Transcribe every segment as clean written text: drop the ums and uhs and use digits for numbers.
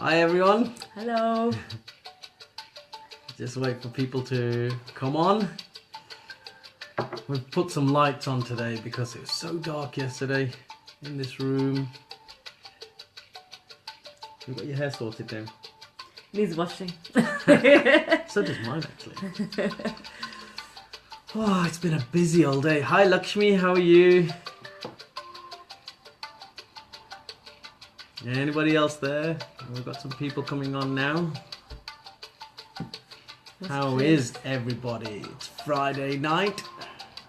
Hi everyone. Hello. Just wait for people to come on. We've put some lights on today because it was so dark yesterday in this room. You've got your hair sorted now. Needs washing. So does mine actually. Oh, it's been a busy old day. Hi Lakshmi, how are you? Anybody else there? We've got some people coming on now. How is everybody? It's Friday night.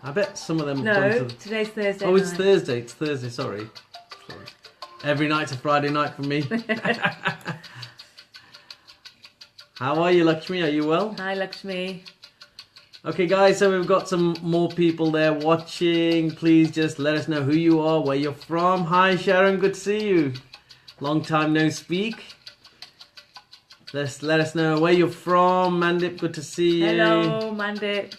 I bet some of them have gone to... Today's Thursday Oh, it's night. Thursday. It's Thursday, sorry. Every night's a Friday night for me. How are you, Lakshmi? Are you well? Hi, Lakshmi. Okay, guys, so we've got some more people there watching. Please just let us know who you are, where you're from. Hi, Sharon. Good to see you. Long time no speak. Let us know where you're from. Mandip, good to see you. Hello, Mandip.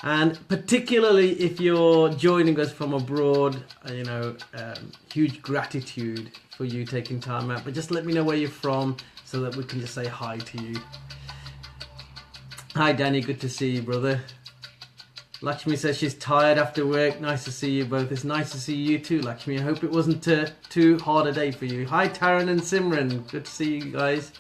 And particularly if you're joining us from abroad, huge gratitude for you taking time out. But just let me know where you're from so that we can just say hi to you. Hi, Danny. Good to see you, brother. Lakshmi says she's tired after work. Nice to see you both. It's nice to see you too, Lakshmi. I hope it wasn't too hard a day for you. Hi, Taran and Simran. Good to see you guys.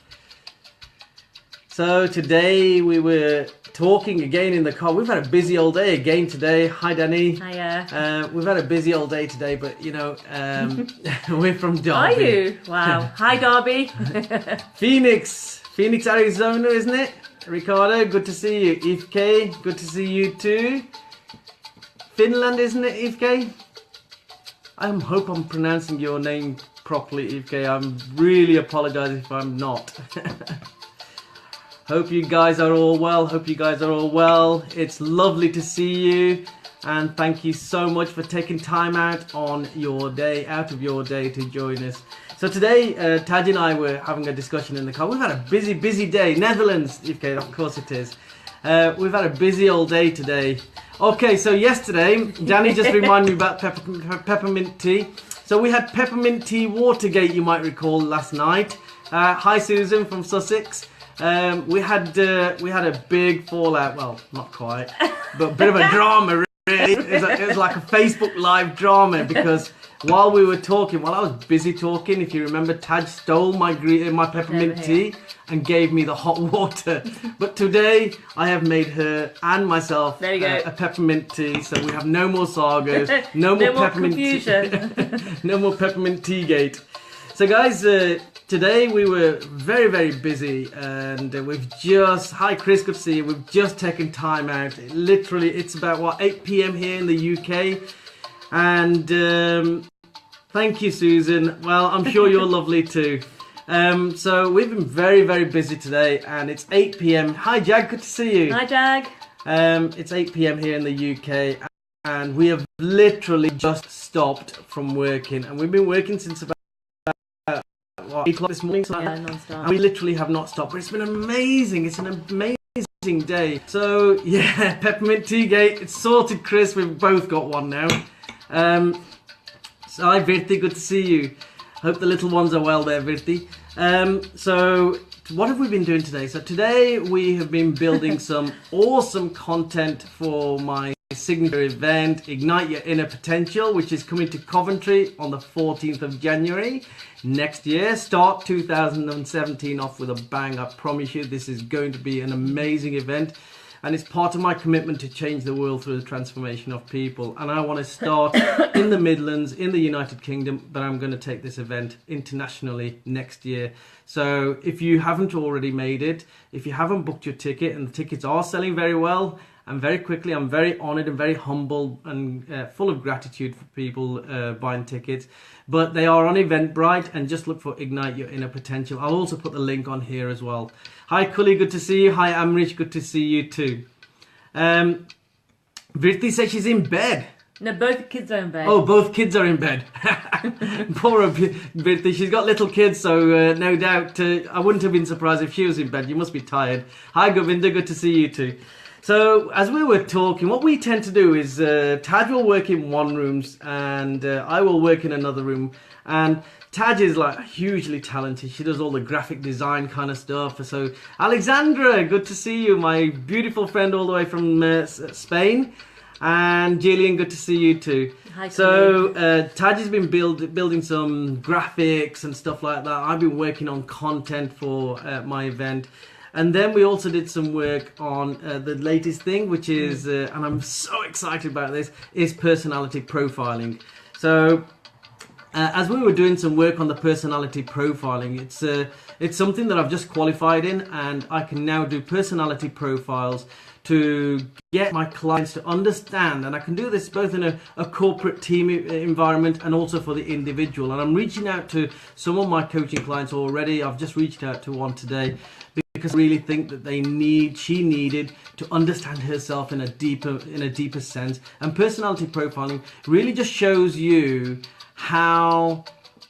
So today we were talking again in the car. We've had a busy old day again today. Hi, Danny. Hiya. We've had a busy old day today, but we're from Derby. Are you? Wow. Hi, Derby. Phoenix, Arizona, isn't it? Ricardo, good to see you. Ifke, good to see you too. Finland, isn't it, Ifke? I hope I'm pronouncing your name properly, Ifke. I'm really apologise if I'm not. Hope you guys are all well. It's lovely to see you, and thank you so much for taking time out of your day to join us. So today, Taj and I were having a discussion in the car. We've had a busy day. Netherlands, okay, of course it is. We've had a busy old day today. Okay, so yesterday, Danny just reminded me about peppermint tea. So we had peppermint tea Watergate, you might recall, last night. Hi Susan from Sussex. We had a big fallout. Well, not quite, but a bit of a drama. Really, it was like a Facebook Live drama because while I was busy talking, if you remember, Taj stole my peppermint tea and gave me the hot water. But today I have made her and myself a peppermint tea, so we have no more sagas, no more peppermint confusion. No more peppermint tea gate. So guys, today we were very busy, and hi Chris, good to see you. We've just taken time out. Literally, it's about 8 p.m. here in the UK, and thank you, Susan. Well, I'm sure you're lovely too. So we've been very busy today, and it's 8 p.m. Hi Jag, good to see you. Hi Jag. It's 8 p.m. here in the UK, and we have literally just stopped from working, and we've been working since about 8 o'clock this morning, non-stop. and we literally have not stopped, but it's been amazing. It's an amazing day. So yeah, peppermint tea gate, it's sorted, Chris. We've both got one now. So hi Virti, good to see you. Hope the little ones are well there, Virti. So what have we been doing today? So today we have been building some awesome content for my signature event, Ignite Your Inner Potential, which is coming to Coventry on the 14th of January next year. Start 2017 off with a bang. I promise you, this is going to be an amazing event, and it's part of my commitment to change the world through the transformation of people. And I want to start in the Midlands, in the United Kingdom, but I'm going to take this event internationally next year. So if you haven't already made it, if you haven't booked your ticket, and the tickets are selling very well and very quickly, I'm very honoured and very humble and full of gratitude for people buying tickets. But they are on Eventbrite, and just look for Ignite Your Inner Potential. I'll also put the link on here as well. Hi Kully, good to see you. Hi Amrish, good to see you too. Virti says she's in bed. No, both kids are in bed. Oh, both kids are in bed. Poor Virti, she's got little kids, so no doubt I wouldn't have been surprised if she was in bed. You must be tired. Hi Govinda, good to see you too. So as we were talking, what we tend to do is Taj will work in one room and I will work in another room. And Taj is like hugely talented. She does all the graphic design kind of stuff. So Alexandra, good to see you, my beautiful friend all the way from Spain. And Jillian, good to see you too. Hi, so Taj has been building some graphics and stuff like that. I've been working on content for my event. And then we also did some work on the latest thing, which is, and I'm so excited about this, is personality profiling. So as we were doing some work on the personality profiling, it's something that I've just qualified in, and I can now do personality profiles to get my clients to understand, and I can do this both in a corporate team environment and also for the individual. And I'm reaching out to some of my coaching clients already. I've just reached out to one today because I really think that she needed to understand herself in a deeper sense. And personality profiling really just shows you how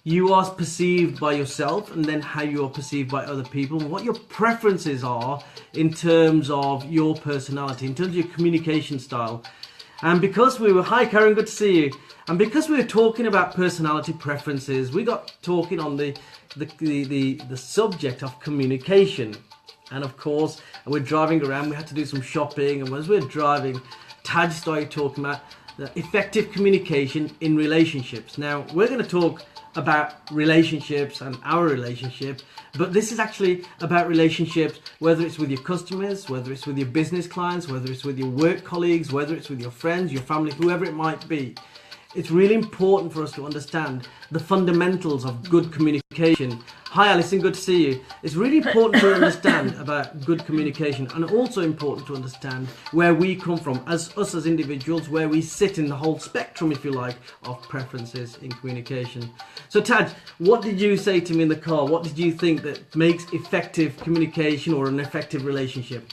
you are perceived by yourself, and then how you are perceived by other people, and what your preferences are in terms of your personality, in terms of your communication style. And because hi Karen, good to see you. And because we were talking about personality preferences, we got talking on the subject of communication. And of course, we're driving around, we had to do some shopping, and as we're driving, Taj started talking about the effective communication in relationships. Now, we're going to talk about relationships and our relationship, but this is actually about relationships, whether it's with your customers, whether it's with your business clients, whether it's with your work colleagues, whether it's with your friends, your family, whoever it might be. It's really important for us to understand the fundamentals of good communication. Hi Alison, good to see you. It's really important to understand about good communication, and also important to understand where we come from as individuals, where we sit in the whole spectrum, if you like, of preferences in communication. So Taj, what did you say to me in the car? What did you think that makes effective communication or an effective relationship?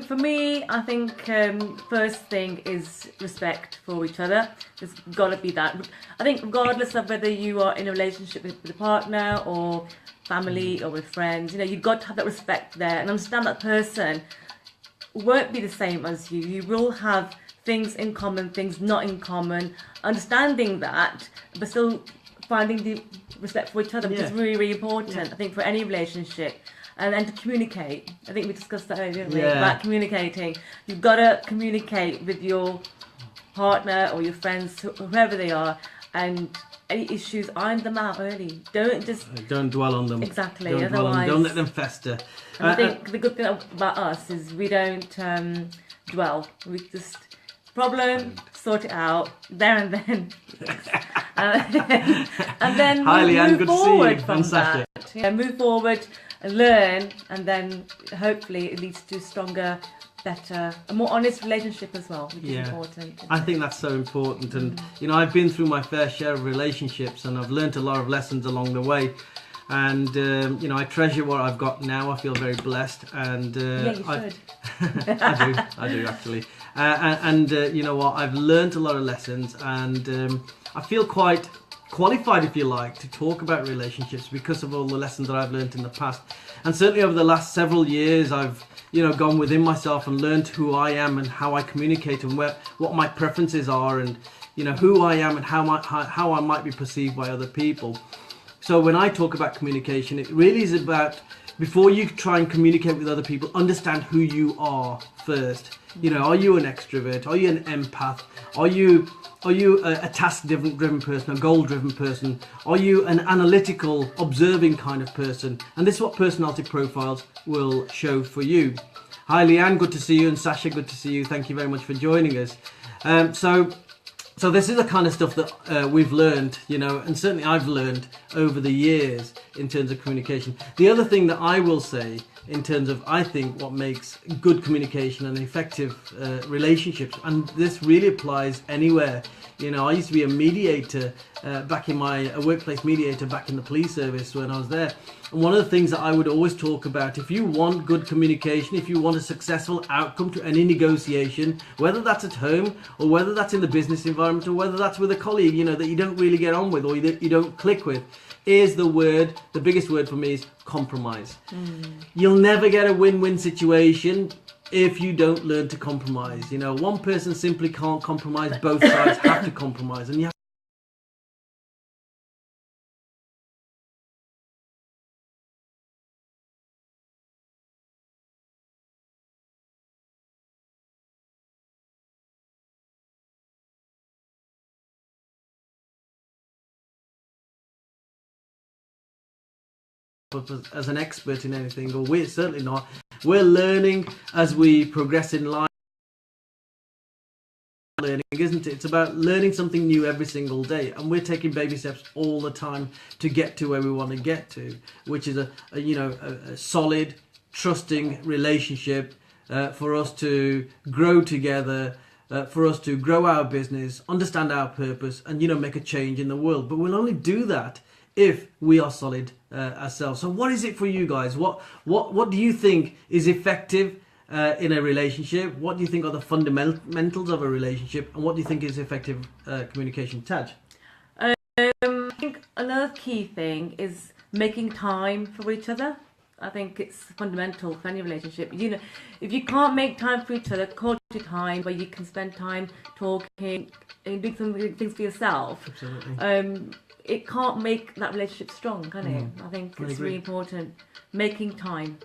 For me, I think first thing is respect for each other. There's got to be that. I think regardless of whether you are in a relationship with a partner or family or with friends, you've got to have that respect there and understand that person won't be the same as you. You will have things in common, things not in common. Understanding that, but still finding the respect for each other, which is really, really important, I think, for any relationship. And to communicate. I think we discussed that earlier, didn't we? About communicating. You've got to communicate with your partner or your friends, whoever they are, and any issues, iron them out early. Don't dwell on them. Exactly. Otherwise, don't let them fester. And I think the good thing about us is we don't dwell. We just sort it out there and then. And then move forward from that. Move forward. Learn, and then hopefully it leads to stronger, better, a more honest relationship as well, which is important. I think that's so important, and I've been through my fair share of relationships, and I've learned a lot of lessons along the way, and I treasure what I've got now. I feel very blessed, and you should. I do actually, and you know what, I've learned a lot of lessons, and I feel quite qualified, if you like, to talk about relationships because of all the lessons that I've learned in the past. And certainly over the last several years, I've gone within myself and learned who I am and how I communicate and what my preferences are, and who I am and how I might be perceived by other people. So when I talk about communication, it really is about, before you try and communicate with other people, understand who you are first. Are you an extrovert? Are you an empath? Are you a task-driven person, a goal-driven person? Are you an analytical, observing kind of person? And this is what personality profiles will show for you. Hi Leanne, good to see you, and Sasha, good to see you. Thank you very much for joining us. So this is the kind of stuff that we've learned, and certainly I've learned over the years in terms of communication. The other thing that I will say in terms of, I think, what makes good communication and effective relationships, and this really applies anywhere. I used to be a mediator a workplace mediator back in the police service when I was there. And one of the things that I would always talk about, if you want good communication, if you want a successful outcome to any negotiation, whether that's at home or whether that's in the business environment or whether that's with a colleague, that you don't really get on with or that you don't click with, is the biggest word for me is compromise. You'll never get a win-win situation if you don't learn to compromise. One person simply can't compromise, both sides have to compromise, and you have as an expert in anything, or we're certainly not. We're learning as we progress in life. Learning, isn't it? It's about learning something new every single day, and we're taking baby steps all the time to get to where we want to get to, which is a solid, trusting relationship for us to grow together, for us to grow our business, understand our purpose, and make a change in the world. But we'll only do that if we are solid ourselves. So what is it for you guys? What do you think is effective in a relationship? What do you think are the fundamentals of a relationship, and what do you think is effective communication? Taj? I think another key thing is making time for each other. I think it's fundamental for any relationship. If you can't make time for each other, quality time where you can spend time talking and doing some things for yourself. Absolutely. It can't make that relationship strong, can it? I think it's really important. Making time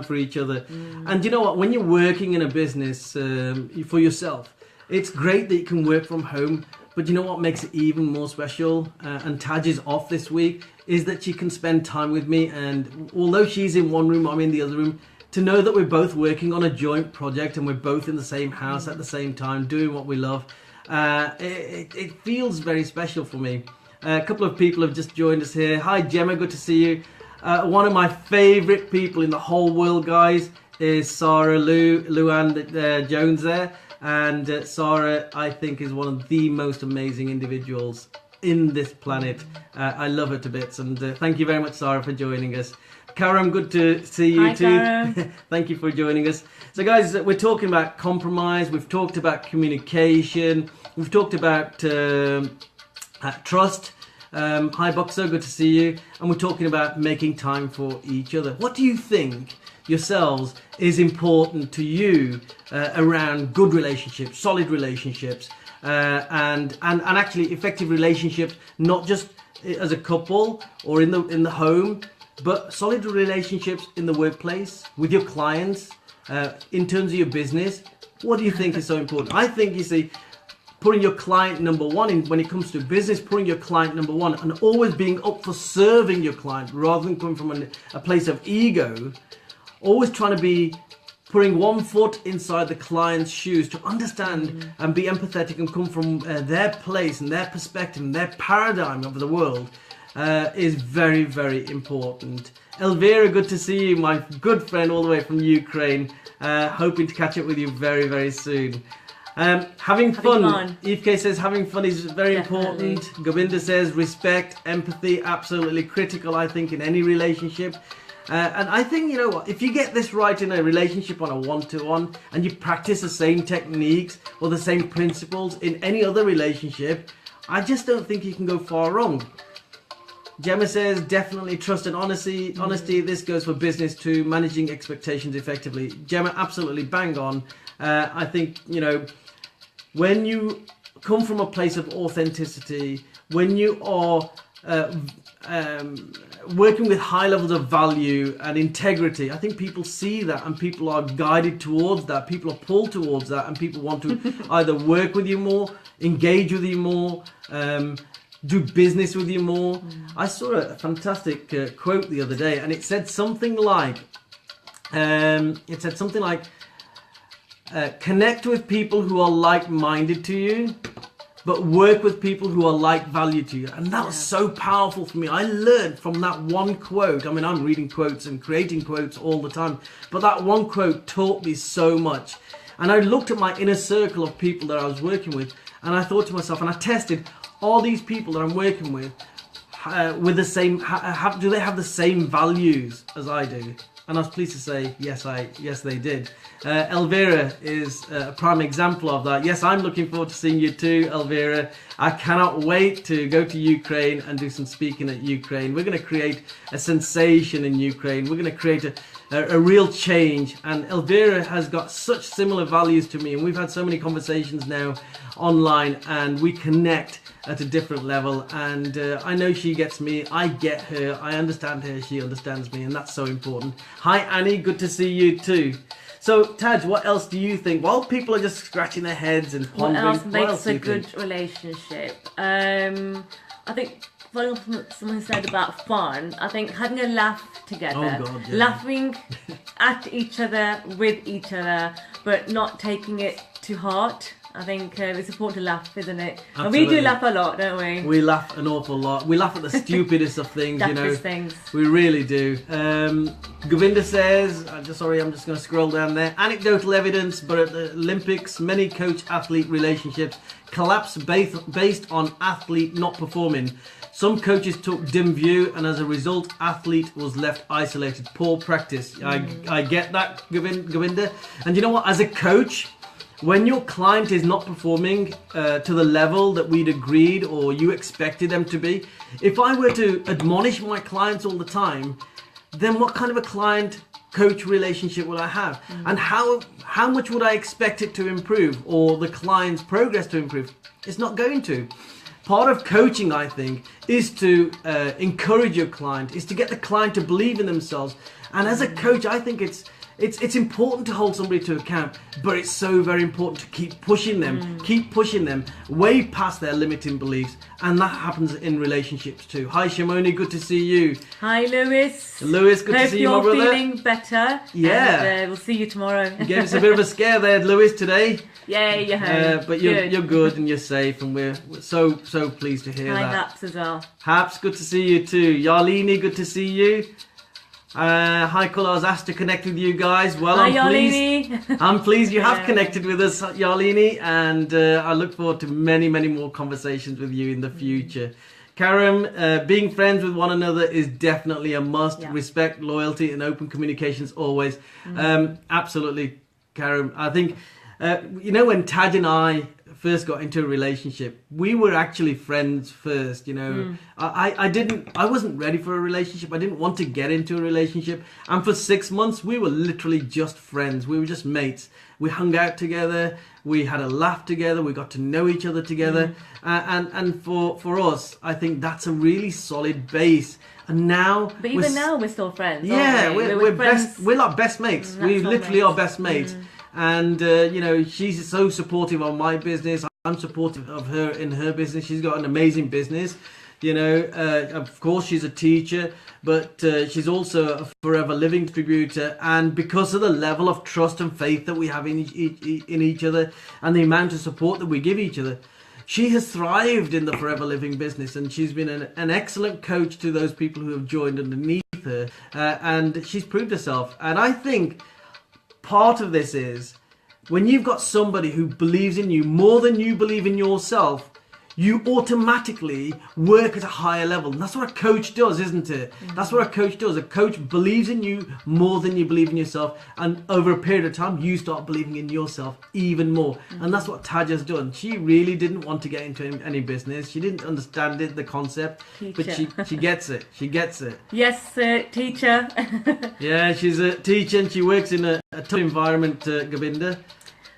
for each other. And you know what, when you're working in a business for yourself, it's great that you can work from home, but you know what makes it even more special, and Taj is off this week, is that she can spend time with me, and although she's in one room, I'm in the other room, to know that we're both working on a joint project and we're both in the same house at the same time doing what we love, it feels very special for me. A couple of people have just joined us here. Hi Gemma, good to see you. One of my favourite people in the whole world, guys, is Sarah Luann Jones there. And Sarah, I think, is one of the most amazing individuals in this planet. I love her to bits. And thank you very much, Sarah, for joining us. Karam, good to see you. Hi, too. Thank you for joining us. So, guys, we're talking about compromise. We've talked about communication. We've talked about trust. Hi Boxer, good to see you. And we're talking about making time for each other. What do you think yourselves is important to you around good relationships, solid relationships, and actually effective relationships, not just as a couple or in the home, but solid relationships in the workplace, with your clients, in terms of your business? What do you think is so important? I think, you see, putting your client number one when it comes to business, putting your client number one and always being up for serving your client rather than coming from a place of ego, always trying to be putting one foot inside the client's shoes to understand and be empathetic and come from their place and their perspective and their paradigm of the world is very, very important. Elvira, good to see you, my good friend all the way from Ukraine. Hoping to catch up with you very, very soon. Having fun. Eve K says having fun is very important. Govinda says respect, empathy, absolutely critical, I think, in any relationship. And I think, you know what, if you get this right in a relationship on a one-to-one and you practice the same techniques or the same principles in any other relationship, I just don't think you can go far wrong. Gemma says definitely trust and honesty. This goes for business too, managing expectations effectively. Gemma, absolutely bang on. I think, you know, when you come from a place of authenticity, when you are working with high levels of value and integrity, I think people see that and people are guided towards that, people are pulled towards that, and people want to either work with you more, engage with you more, do business with you more. I saw a fantastic quote the other day, and it said something like, connect with people who are like-minded to you, but work with people who are like-valued to you. And that was so powerful for me. I learned from that one quote. I mean, I'm reading quotes and creating quotes all the time, but that one quote taught me so much. And I looked at my inner circle of people that I was working with, and I thought to myself, and I tested, all these people that I'm working with the same, do they have the same values as I do? And I was pleased to say, yes, they did. Elvira is a prime example of that. Yes, I'm looking forward to seeing you too, Elvira. I cannot wait to go to Ukraine and do some speaking at Ukraine. We're going to create a sensation in Ukraine. We're going to create a real change. And Elvira has got such similar values to me. And we've had so many conversations now online, and we connect at a different level. And I know she gets me. I get her. I understand her. She understands me. And that's so important. Hi, Annie. Good to see you too. So, Taj, what else do you think? While people are just scratching their heads and pondering, what else makes a good relationship? I think following up from someone said about fun, I think having a laugh together, Oh, God, yeah. laughing at each other, with each other, but not taking it to heart. I think it's important to laugh, isn't it? Absolutely. And we do laugh a lot, don't we? We laugh an awful lot. We laugh at the stupidest of things, you know. Daftest things. We really do. Govinda says, I'm just going to scroll down there. Anecdotal evidence, but at the Olympics, many coach-athlete relationships collapse based on athlete not performing. Some coaches took dim view, and as a result, athlete was left isolated. Poor practice. I get that, Govinda. And you know what? As a coach, when your client is not performing to the level that we'd agreed or you expected them to be, if I were to admonish my clients all the time, then what kind of a client-coach relationship would I have? And how much would I expect it to improve, or the client's progress to improve? It's not going to. Part of coaching, I think, is to encourage your client, is to get the client to believe in themselves. And as a coach, I think it's important to hold somebody to account, but it's so very important to keep pushing them way past their limiting beliefs, and that happens in relationships too. Hi Cmuni, good to see you. Hi Lewis. Lewis, good to see you, my brother. Hope you're feeling better. Yeah. And, we'll see you tomorrow. You gave us a bit of a scare there, Lewis, today. Yeah, you're home. But you're good and you're safe, and we're so pleased to hear Hi that. Haps as well. Haps, good to see you too. Yarlini, good to see you. Hi, Cole. I was asked to connect with you guys. Well, Hi, I'm pleased you have Yeah. connected with us, Yarlini, and I look forward to many more conversations with you in the future. Karam, being friends with one another is definitely a must. Yeah. Respect, loyalty, and open communications always. Absolutely, Karam. I think when Taj and I first got into a relationship, we were actually friends first. I wasn't ready for a relationship. I didn't want to get into a relationship, and for 6 months we were literally just friends. We were just mates. We hung out together, we had a laugh together, we got to know each other together, and for us, I think that's a really solid base. And now, But even now we're still friends. yeah, aren't we? we're friends. best. We're like best mates. We literally are best mates. And she's so supportive of my business. I'm supportive of her in her business. She's got an amazing business. Of course she's a teacher, but she's also a forever living distributor. And because of the level of trust and faith that we have in each other, and the amount of support that we give each other, she has thrived in the forever living business, and she's been an excellent coach to those people who have joined underneath her, and she's proved herself. And I think part of this is when you've got somebody who believes in you more than you believe in yourself, you automatically work at a higher level. And that's what a coach does, isn't it? That's what a coach does. A coach believes in you more than you believe in yourself. And over a period of time, you start believing in yourself even more. And that's what Taj has done. She really didn't want to get into any business. She didn't understand it, the concept. Teacher. But she gets it. She gets it. Yes, teacher. Yeah, she's a teacher and she works in a tough environment, Govinda.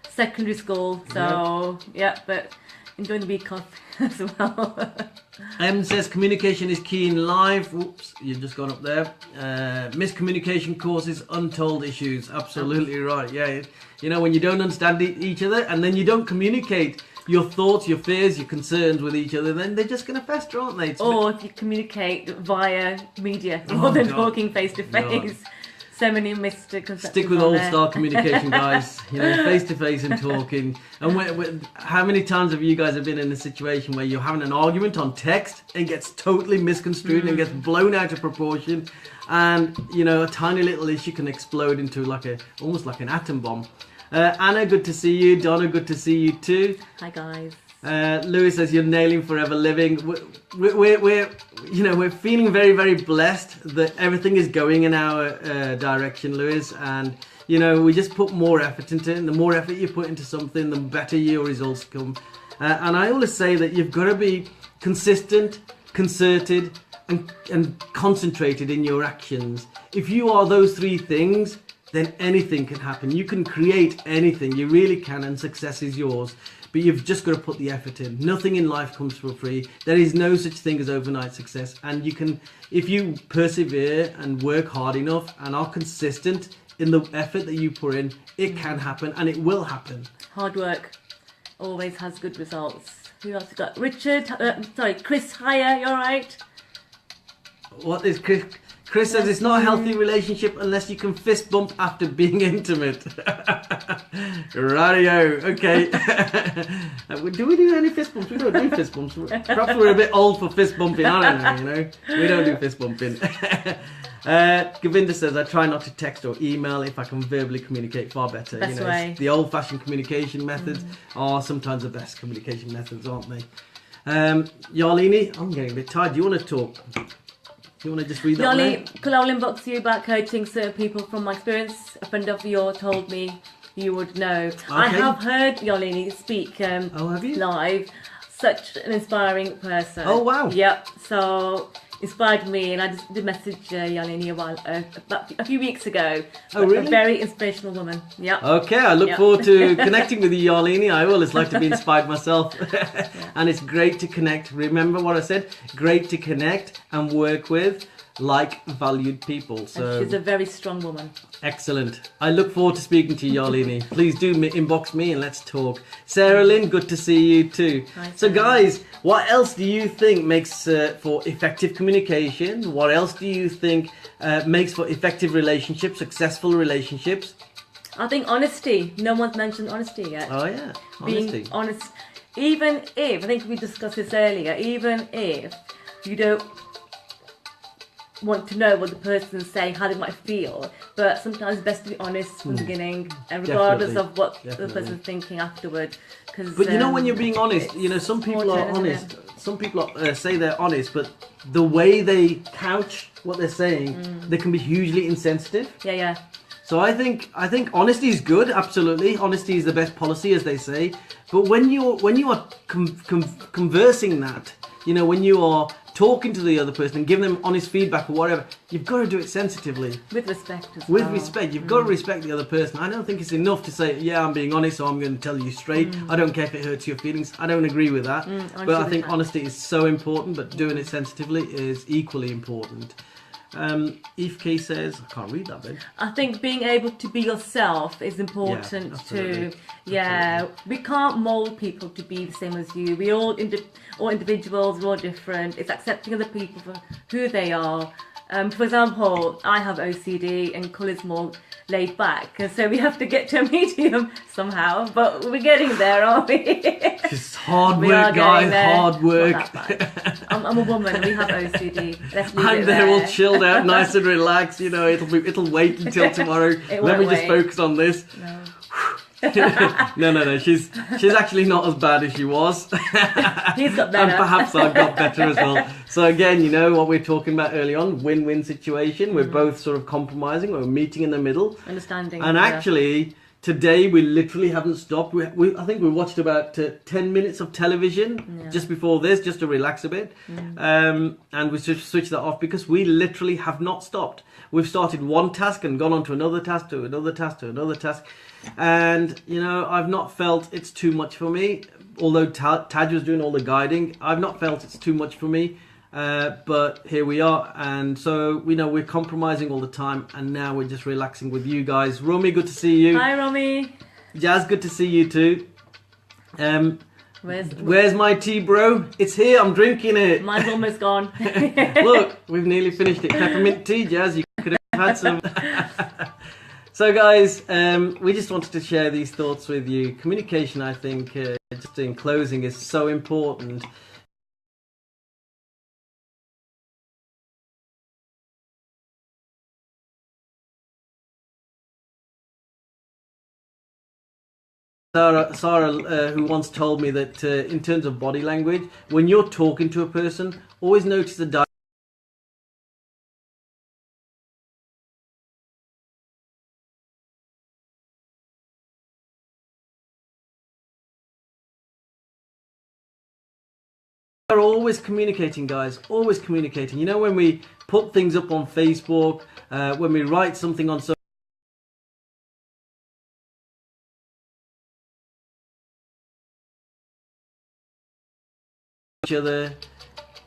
Secondary school. So, but enjoying the week off as well. M says communication is key in life. Whoops, you've just gone up there. Miscommunication causes untold issues. Absolutely right. Yeah, when you don't understand each other and then you don't communicate your thoughts, your fears, your concerns with each other, then they're just going to fester, aren't they? Or if you communicate via media more than talking face to face. So many misconceptions. Stick with old style communication, guys. Face to face and talking. And how many times have you guys been in a situation where you're having an argument on text and gets totally misconstrued and gets blown out of proportion, and a tiny little issue can explode into almost like an atom bomb. Anna, good to see you. Donna, good to see you too. Hi guys. Lewis says you're nailing forever living. We're feeling very, very blessed that everything is going in our direction, Lewis. And we just put more effort into it. And the more effort you put into something, the better your results come. And I always say that you've got to be consistent, concerted, and concentrated in your actions. If you are those three things, then anything can happen. You can create anything. You really can, and success is yours. But you've just got to put the effort in. Nothing in life comes for free. There is no such thing as overnight success. And you can, if you persevere and work hard enough and are consistent in the effort that you put in, it can happen and it will happen. Hard work always has good results. Who else we got? Richard, Chris Hire, you alright? What is Chris? Chris says it's not a healthy relationship unless you can fist bump after being intimate. Radio. Okay. Do we do any fist bumps? We don't do fist bumps. Perhaps we're a bit old for fist bumping. I don't know. You know, we don't do fist bumping. Govinda says I try not to text or email if I can verbally communicate far better. Best you know, way. the old-fashioned communication methods are sometimes the best communication methods, aren't they? Yarlini, I'm getting a bit tired. Do you want to talk? Do you want to just read that one Yoli, out? could I inbox you about coaching certain people from my experience? A friend of yours told me you would know. I have heard Yolini speak Oh, have you? live. Such an inspiring person. Oh, wow. Yep. So inspired me, and I just did message Yolini about a few weeks ago. Oh, really? A very inspirational woman. Yep. Okay, I look forward to connecting with you, Yarlini. I always like to be inspired myself. And it's great to connect. Remember what I said? Great to connect and work with like valued people. So And she's a very strong woman. excellent. I look forward to speaking to you, Yarlini. Please do inbox me and let's talk. Sarah Lynn, good to see you too. Hi, So Sarah. guys, what else do you think makes for effective communication? What else do you think makes for effective relationships, successful relationships? I think honesty. No one's mentioned honesty yet. Oh yeah, honesty. Being honest, even if, I think we discussed this earlier, even if you don't want to know what the person's saying, how they might feel, but sometimes it's best to be honest from the beginning, and regardless Definitely. of what Definitely. the person's thinking afterward. But you know, when you're being honest, you know, some people are important, isn't honest. Some people say they're honest, but the way they couch what they're saying, they can be hugely insensitive. Yeah. So I think honesty is good. Absolutely, honesty is the best policy, as they say. But when you are conversing that, you know, when you are talking to the other person and giving them honest feedback or whatever, you've got to do it sensitively. With respect as With well. respect, you've got to respect the other person. I don't think it's enough to say, yeah, I'm being honest, so I'm going to tell you straight. I don't care if it hurts your feelings. I don't agree with that. But I think honesty is so important, but doing it sensitively is equally important. Eve K says, I can't read that bit. I think being able to be yourself is important absolutely. too. Yeah, we can't mold people to be the same as you. We all individuals, we're all different. It's accepting other people for who they are. For example, I have OCD and Colin's more laid back, and so we have to get to a medium somehow. But we're getting there, aren't we? It's hard We are work, guys. getting there. Hard work. Not that bad. I'm a woman. We have OCD. Let's leave I'm it there there. all chilled out, nice and relaxed. You know, it'll wait until tomorrow. It Let me won't just wait. focus on this. No. No. She's actually not as bad as she was. He's got better. And perhaps I got better as well. So again, you know what we were talking about early on, win-win situation. We're both sort of compromising. We're meeting in the middle. Understanding. And yeah. actually, today we literally haven't stopped. I think we watched about 10 minutes of television just before this, just to relax a bit. And we switched that off because we literally have not stopped. We've started one task and gone on to another task, to another task, to another task. And, you know, I've not felt it's too much for me. Although Taj was doing all the guiding, I've not felt it's too much for me. But here we are, and so we know we're compromising all the time, and now we're just relaxing with you guys. Romy, good to see you. Hi, Romy. Jazz, good to see you too. Where's Where's my tea, bro? It's here. I'm drinking it. Mine's almost gone. Look, we've nearly finished it. Peppermint tea, Jazz. You could have had some. So, guys, we just wanted to share these thoughts with you. Communication, I think, just in closing, is so important. Sarah, who once told me that in terms of body language, when you're talking to a person, always notice the are always communicating, guys. Always communicating. You know, when we put things up on Facebook, when we write something on social each other,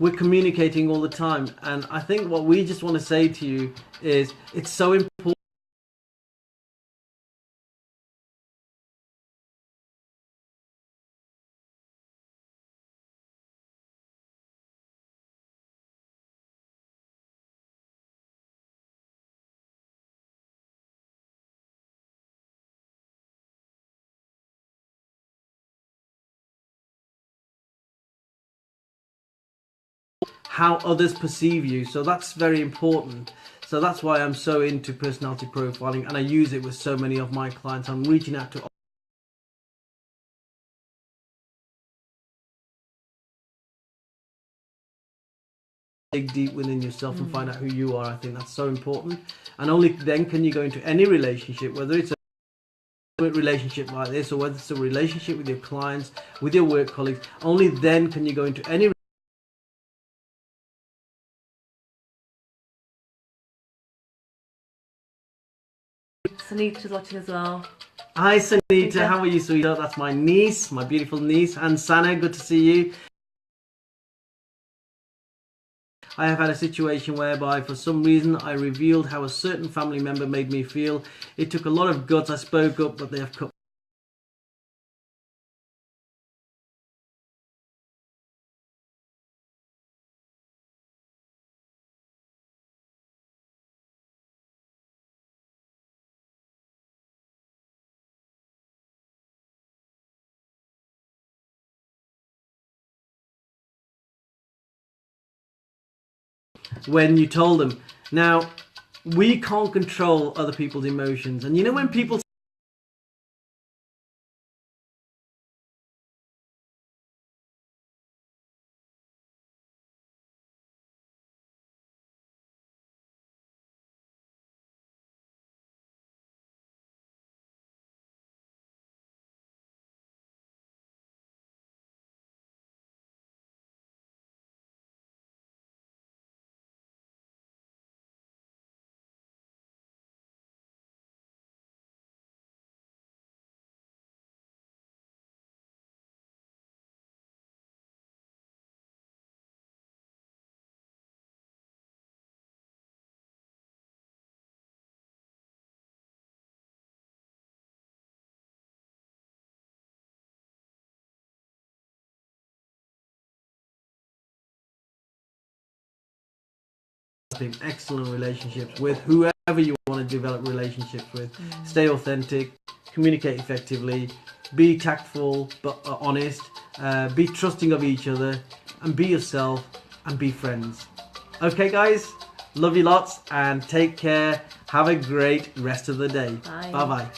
we're communicating all the time. And I think what we just want to say to you is it's so important. how others perceive you. So that's very important. So that's why I'm so into personality profiling, and I use it with so many of my clients. I'm reaching out to dig deep within yourself and find out who you are. I think that's so important, and only then can you go into any relationship, whether it's a relationship like this or whether it's a relationship with your clients, with your work colleagues. Only then can you go into any. Sunita's watching as well. Hi Sunita, how are you, sweetheart? That's my niece, my beautiful niece. And Sana, good to see you. I have had a situation whereby for some reason I revealed how a certain family member made me feel. It took a lot of guts. I spoke up, but they have cut. When you told them. Now, we can't control other people's emotions. And you know when people excellent relationships with whoever you want to develop relationships with. Stay authentic, communicate effectively, be tactful but honest, be trusting of each other, and be yourself, and be friends. Okay guys, love you lots and take care. Have a great rest of the day. Bye. Bye bye.